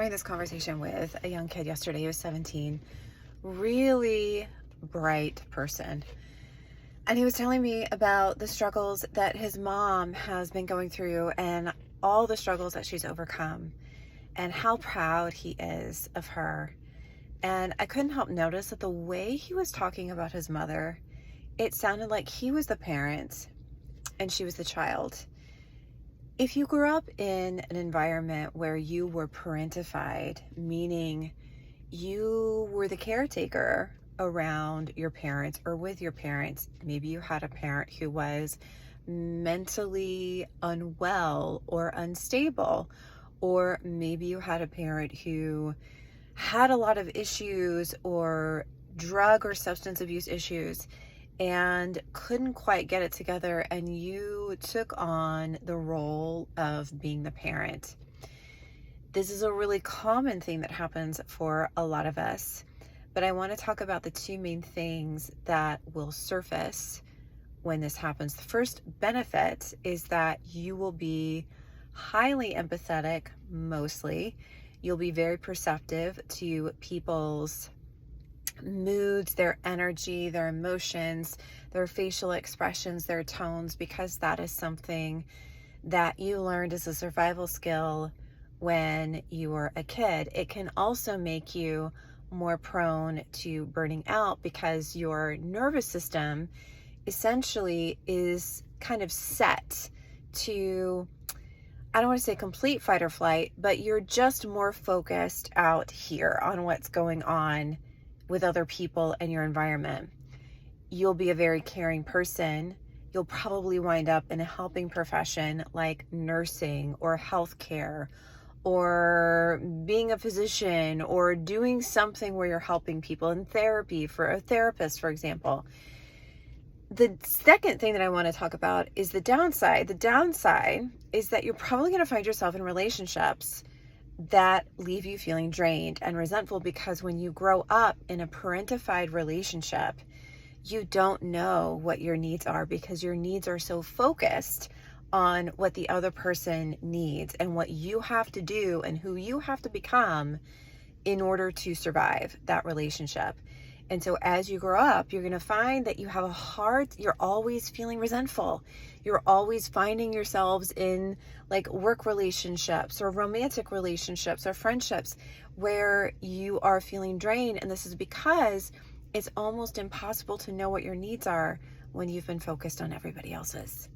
having this conversation with a young kid yesterday. He was 17, really bright person. And he was telling me about the struggles that his mom has been going through and all the struggles that she's overcome and how proud he is of her. And I couldn't help notice that the way he was talking about his mother, it sounded like he was the parent and she was the child. If you grew up in an environment where you were parentified, meaning you were the caretaker around your parents or with your parents, maybe you had a parent who was mentally unwell or unstable, or maybe you had a parent who had a lot of issues or drug or substance abuse issues and couldn't quite get it together, and you took on the role of being the parent. This is a really common thing that happens for a lot of us, but I want to talk about the two main things that will surface when this happens. The first benefit is that you will be highly empathetic, mostly. You'll be very perceptive to people's moods, their energy, their emotions, their facial expressions, their tones, because that is something that you learned as a survival skill when you were a kid. It can also make you more prone to burning out because your nervous system essentially is kind of set to, I don't want to say complete fight or flight, but you're just more focused out here on what's going on with other people and your environment. You'll be a very caring person. You'll probably wind up in a helping profession like nursing or healthcare or being a physician or doing something where you're helping people in therapy, for a therapist, for example. The second thing that I want to talk about is the downside. The downside is that you're probably going to find yourself in relationships that leave you feeling drained and resentful, because when you grow up in a parentified relationship, you don't know what your needs are because your needs are so focused on what the other person needs and what you have to do and who you have to become in order to survive that relationship. And so as you grow up, you're going to find that you have you're always feeling resentful. You're always finding yourselves in like work relationships or romantic relationships or friendships where you are feeling drained. And this is because it's almost impossible to know what your needs are when you've been focused on everybody else's.